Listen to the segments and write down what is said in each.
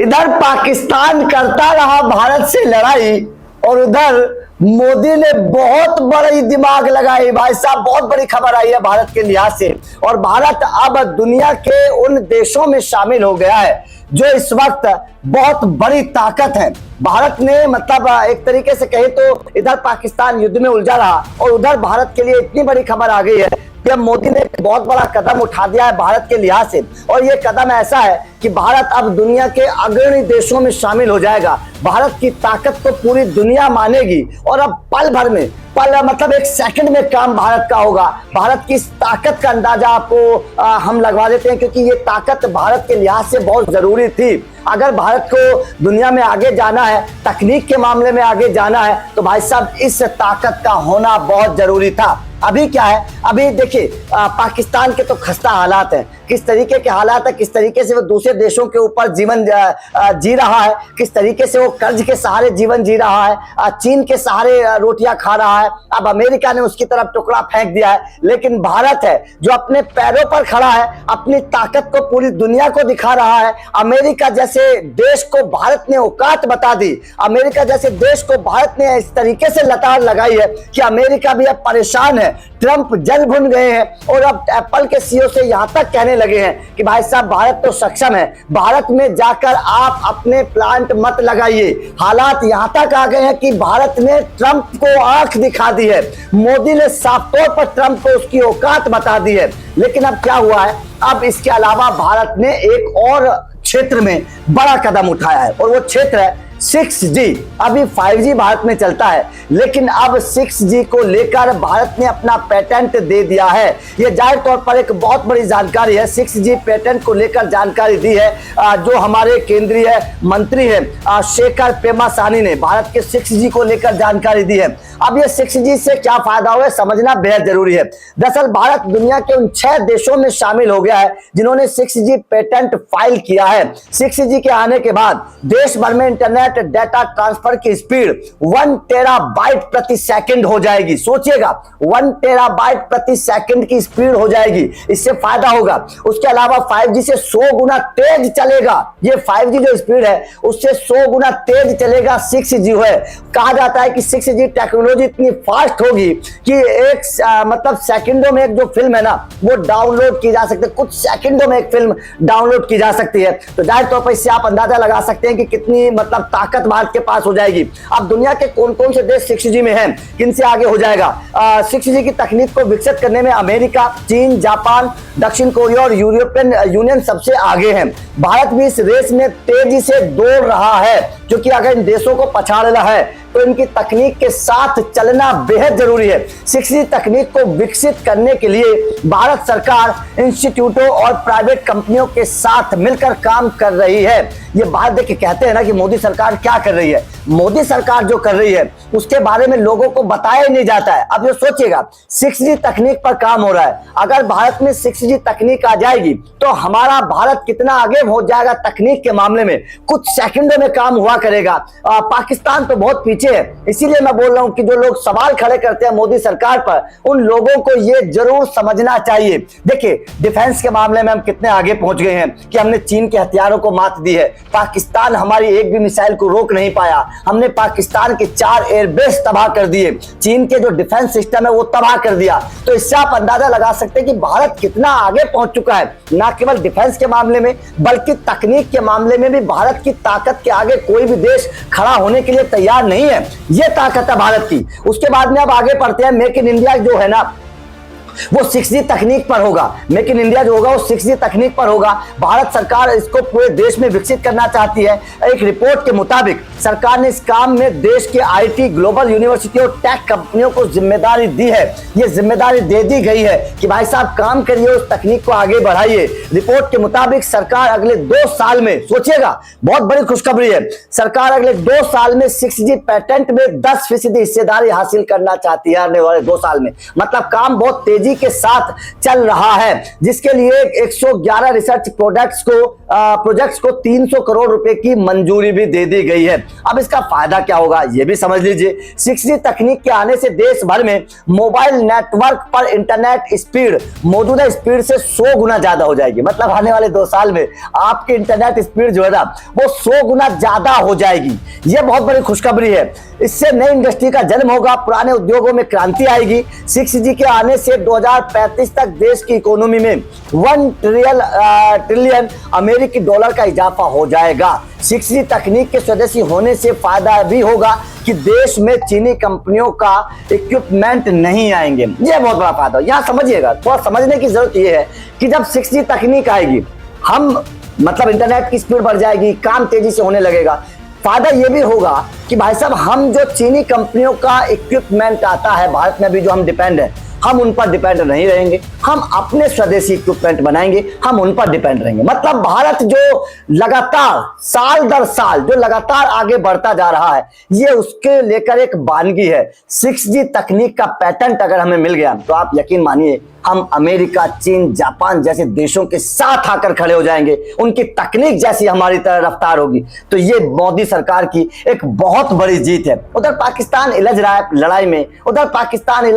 इधर पाकिस्तान करता रहा भारत से लड़ाई और उधर मोदी ने बहुत बड़ी दिमाग लगाई। भाई साहब, बहुत बड़ी खबर आई है भारत के लिहाज से, और भारत अब दुनिया के उन देशों में शामिल हो गया है जो इस वक्त बहुत बड़ी ताकत है। भारत ने मतलब एक तरीके से कहे तो इधर पाकिस्तान युद्ध में उलझा रहा और उधर भारत के लिए इतनी बड़ी खबर आ गई है कि अब मोदी ने एक बहुत बड़ा कदम उठा दिया है भारत के लिहाज से, और ये कदम ऐसा है कि भारत अब दुनिया के अग्रणी देशों में शामिल हो जाएगा। भारत की ताकत को पूरी दुनिया मानेगी और अब पल भर में मतलब एक सेकंड में काम भारत का होगा। भारत की इस ताकत का अंदाजा आपको हम लगवा देते हैं, क्योंकि ये ताकत भारत के लिहाज से बहुत जरूरी थी। अगर भारत को दुनिया में आगे जाना है, तकनीक के मामले में आगे जाना है, तो भाई साहब इस ताकत का होना बहुत जरूरी था। अभी क्या है, अभी देखिए पाकिस्तान के तो खस्ता हालात हैं, किस तरीके के हालात है, किस तरीके से वो दूसरे देशों के ऊपर जीवन जी रहा है, किस तरीके से वो कर्ज के सहारे जीवन जी रहा है, चीन के सहारे रोटियां खा रहा है। अब अमेरिका ने उसकी तरफ टुकड़ा फेंक दिया है, लेकिन भारत है जो अपने पैरों पर खड़ा है, अपनी ताकत को पूरी दुनिया को दिखा रहा है। अमेरिका जैसे देश को भारत ने औकात बता दी, अमेरिका जैसे देश को भारत ने इस तरीके से लताड़ लगाई है कि अमेरिका भी अब परेशान है। ट्रंप जल भुन गए हैं और अब एप्पल के सीईओ से यहां तक कहने लगे हैं कि भाई साहब भारत तो सक्षम है, भारत में जाकर आप अपने प्लांट मत लगाइए। हालात यहां तक आ गए हैं कि भारत ने ट्रंप को आंख दिखा दी है, मोदी ने साफ तौर पर ट्रंप को उसकी औकात बता दी है। लेकिन अब क्या हुआ है, अब इसके अलावा भारत ने एक और क्षेत्र में बड़ा कदम उठाया है और वो क्षेत्र है 6G। अभी 5G भारत में चलता है, लेकिन अब 6G को लेकर भारत ने अपना पेटेंट दे दिया है। यह जाहिर तौर पर एक बहुत बड़ी जानकारी है। 6G पेटेंट को लेकर जानकारी दी है जो हमारे केंद्रीय मंत्री हैं शेखर पेमासानी ने भारत के 6G को लेकर जानकारी दी है। अब ये 6G से क्या फायदा हुआ है समझना बेहद जरूरी है। दरअसल भारत दुनिया के उन 6 देशों में शामिल हो गया है जिन्होंने 6G पेटेंट फाइल किया है। 6G के आने के बाद देश भर में इंटरनेट डेटा ट्रांसफर की स्पीड 1 टेराबाइट प्रति सेकंड हो जाएगी। सोचिएगा, 1 टेराबाइट प्रति सेकंड की स्पीड हो जाएगी, इससे फायदा होगा। उसके अलावा 5G से 100 गुना तेज चलेगा। ये 5G जो स्पीड है उससे 100 गुना तेज चलेगा 6G है। कहा जाता है कि 6G टेक्नोलॉजी इतनी फास्ट होगी कि एक मतलब सेकंडों में एक जो फिल्म है ना वो डाउनलोड की जा सकती है, कुछ सेकंडों में एक फिल्म डाउनलोड की जा सकती है। तो जाहिर तौर पर इससे आप अंदाजा लगा सकते हैं कि कितनी मतलब ताकत भारत के पास हो जाएगी। अब दुनिया के कौन कौन से देश 6G में हैं, किनसे आगे हो जाएगा। 6G की तकनीक को विकसित करने में अमेरिका, चीन, जापान, दक्षिण कोरिया और यूरोपियन यूनियन सबसे आगे हैं। भारत भी इस रेस में तेजी से दौड़ रहा है, क्योंकि अगर इन देशों को पछाड़ना है तो इनकी तकनीक के साथ चलना बेहद जरूरी है। 6G तकनीक को विकसित करने के लिए भारत सरकार इंस्टीट्यूटों और प्राइवेट कंपनियों के साथ मिलकर काम कर रही है। ये बात देख के कहते हैं ना कि मोदी सरकार क्या कर रही है। मोदी सरकार जो कर रही है उसके बारे में लोगों को बताया ही नहीं जाता है। अब ये सोचिएगा, 6G तकनीक पर काम हो रहा है। अगर भारत में 6G तकनीक आ जाएगी तो हमारा भारत कितना आगे हो जाएगा तकनीक के मामले में, कुछ सेकंडों में काम हुआ करेगा। पाकिस्तान तो बहुत पीछे है। इसीलिए मैं बोल रहा हूं कि जो लोग सवाल खड़े करते हैं मोदी सरकार पर, उन लोगों को ये जरूर समझना चाहिए। देखिए, डिफेंस के मामले में हम कितने आगे पहुंच गए हैं कि हमने चीन के हथियारों को मात दी है। पाकिस्तान हमारी एक भी मिसाइल को रोक नहीं पाया। हमने पाकिस्तान के 4 एयरबेस तबाह कर दिए, चीन के जो डिफेंस सिस्टम है वो तबाह कर दिया। तो इससे आप अंदाजा लगा सकते हैं कि भारत कितना आगे पहुंच चुका है, ना केवल डिफेंस के मामले में बल्कि तकनीक के मामले में भी भारत की ताकत के आगे कोई भी देश खड़ा होने के लिए तैयार नहीं है। ये ताकत है भारत की। उसके बाद में अब आगे बढ़ते हैं, मेक इन इंडिया जो है ना वो 6G तकनीक पर होगा। मेक इन इंडिया जो होगा वो 6G तकनीक पर होगा। भारत सरकार इसको पूरे देश में विकसित करना चाहती है। एक रिपोर्ट के मुताबिक सरकार ने इस काम में देश के IT, ग्लोबल यूनिवर्सिटी और टेक कंपनियों को जिम्मेदारी दी है। ये जिम्मेदारी दे दी गई है कि भाई साहब काम करिए, उस तकनीक को आगे बढ़ाइए। रिपोर्ट के मुताबिक सरकार अगले 2 साल में, सोचिएगा बहुत बड़ी खुशखबरी है, सरकार अगले 2 साल में 6G पेटेंट में 10% हिस्सेदारी हासिल करना चाहती है। आने वाले 2 साल में मतलब काम बहुत तेजी तेजी के साथ चल रहा है, जिसके लिए 111 रिसर्च प्रोजेक्ट्स को 300 करोड़ रुपए की मंजूरी भी दे दी गई है। अब इसका फायदा क्या होगा ये भी समझ लीजिए। 6G तकनीक के आने से देश भर में मोबाइल नेटवर्क पर इंटरनेट स्पीड मौजूदा स्पीड से 100 गुना ज्यादा हो जाएगी। मतलब आने वाले 2 साल में आपकी इंटरनेट स्पीड जो है ना वो 100 गुना ज्यादा हो जाएगी। यह बहुत बड़ी खुशखबरी है। इससे नई इंडस्ट्री का जन्म होगा, पुराने उद्योगों में क्रांति आएगी। 6G के आने से 2035 तक देश की इकोनॉमी में 1 ट्रिलियन अमेरिकी डॉलर का इजाफा हो जाएगा। 6G तकनीक के स्वदेशी होने से फायदा भी होगा कि देश में चीनी कंपनियों का इक्विपमेंट नहीं आएंगे। यह बहुत बड़ा फायदा। यहां समझिएगा, थोड़ा समझने की जरूरत यह है कि जब 6G तकनीक आएगी, हम मतलब इंटरनेट की स्पीड बढ़ जाएगी, काम तेजी से होने लगेगा। फायदा यह भी होगा कि भाई साहब हम जो चीनी कंपनियों का इक्विपमेंट आता है भारत में, अभी जो हम डिपेंड है, हम उन पर डिपेंड नहीं रहेंगे। हम अपने स्वदेशी इक्विपमेंट बनाएंगे, हम उन पर डिपेंड रहेंगे। मतलब भारत जो लगातार साल दर साल जो लगातार आगे बढ़ता जा रहा है, ये उसके लेकर एक वानगी है। 6G तकनीक का पेटेंट अगर हमें मिल गया तो आप यकीन मानिए हम अमेरिका, चीन, जापान जैसे देशों के साथ आकर खड़े हो जाएंगे। उनकी तकनीक जैसी हमारी तरह रफ्तार होगी। तो ये मोदी सरकार की एक बहुत बड़ी जीत है। उधर पाकिस्तान इलझ रहा है लड़ाई में, उधर पाकिस्तान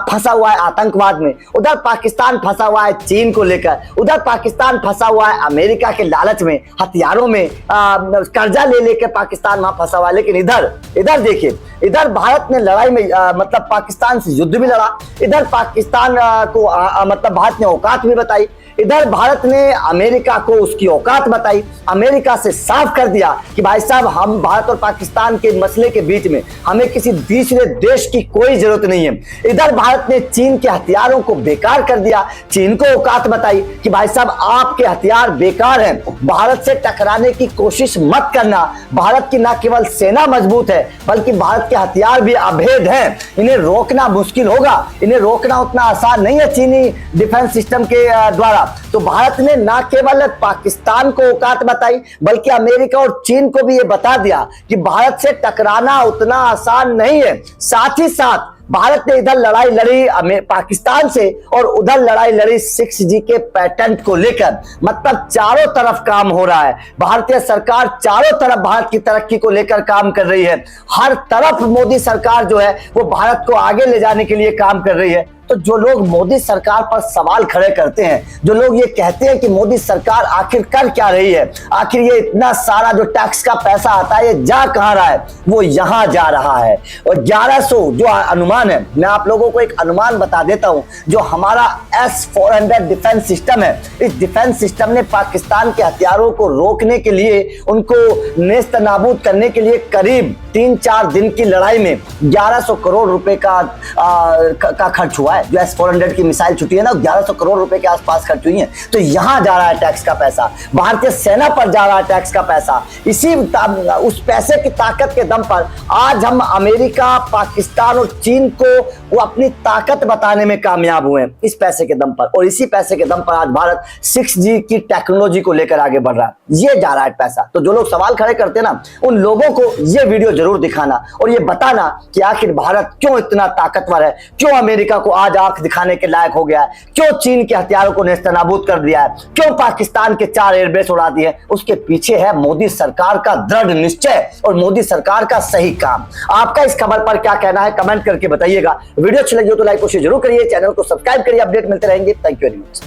फंसा हुआ है आतंकवाद में, उधर पाकिस्तान फंसा हुआ है चीन को लेकर, उधर पाकिस्तान फंसा हुआ है अमेरिका के लालच में, हथियारों में कर्जा ले लेकर पाकिस्तान वहां फंसा हुआ है। लेकिन इधर देखिए, इधर भारत ने लड़ाई में मतलब पाकिस्तान से युद्ध भी लड़ा, इधर पाकिस्तान मतलब भारत ने औकात भी बताई, इधर भारत ने अमेरिका को उसकी औकात बताई। अमेरिका से साफ कर दिया कि भाई साहब हम भारत और पाकिस्तान के मसले के बीच में हमें किसी दूसरे देश की कोई जरूरत नहीं है। इधर भारत ने चीन के हथियारों को बेकार कर दिया, चीन को औकात बताई कि भाई साहब आपके हथियार बेकार हैं, भारत से टकराने की कोशिश मत करना। भारत की न केवल सेना मजबूत है बल्कि भारत के हथियार भी अभेद हैं, इन्हें रोकना मुश्किल होगा, इन्हें रोकना उतना आसान नहीं है चीनी डिफेंस सिस्टम के द्वारा। तो भारत ने न केवल पाकिस्तान को औकात बताई बल्कि अमेरिका और चीन को भी यह बता दिया कि भारत से टकराना उतना आसान नहीं है। साथ ही साथ भारत ने इधर लड़ाई लड़ी पाकिस्तान से और उधर लड़ाई लड़ी 6G के पेटेंट को लेकर। मतलब चारों तरफ काम हो रहा है। भारतीय सरकार चारों तरफ भारत की तरक्की को लेकर काम कर रही है। हर तरफ मोदी सरकार जो है वो भारत को आगे ले जाने के लिए काम कर रही है। तो जो लोग मोदी सरकार पर सवाल खड़े करते हैं, जो लोग ये कहते हैं कि मोदी सरकार आखिर कर क्या रही है, आखिर ये इतना सारा जो टैक्स का पैसा आता है ये जा कहां रहा है, वो यहां जा रहा है। और 1100 जो अनुमान है, मैं आप लोगों को एक अनुमान बता देता हूं, जो हमारा S-400 डिफेंस सिस्टम है, इस डिफेंस सिस्टम ने पाकिस्तान के हथियारों को रोकने के लिए, उनको नेस्त नाबूद करने के लिए करीब 3-4 दिन की लड़ाई में 1100 करोड़ रुपए का खर्च हुआ है। जो S-400 की मिसाइल छुटी है ना, 1100 करोड़ रुपए के आसपास खर्च हुई है। तो यहां जा रहा है टैक्स का पैसा, भारतीय सेना पर जा रहा है टैक्स का पैसा। उस पैसे की ताकत के दम पर आज हम अमेरिका, पाकिस्तान और चीन को वो अपनी ताकत बताने में कामयाब हुए हैं, इस पैसे के दम पर। और इसी पैसे के दम पर आज भारत 6G की टेक्नोलॉजी को लेकर आगे बढ़ रहा है। ये जा रहा है पैसा। तो जो लोग सवाल खड़े करते हैं ना, उन लोगों को ये वीडियो जरूर दिखाना और ये बताना कि आखिर भारत क्यों इतना ताकतवर है, क्यों अमेरिका को आज आंख दिखाने के लायक हो गया है, क्यों चीन के हथियारों को नेस्तनाबूद कर दिया है, क्यों पाकिस्तान के 4 एयरबेस उड़ा दिए। उसके पीछे है मोदी सरकार का दृढ़ निश्चय और मोदी सरकार का सही काम। आपका इस खबर पर क्या कहना है कमेंट करके बताइएगा। वीडियो अच्छी लगी हो तो लाइक कोशिश जरूर करिए, चैनल को सब्सक्राइब करिए, अपडेट मिलते रहेंगे। Thank you very much.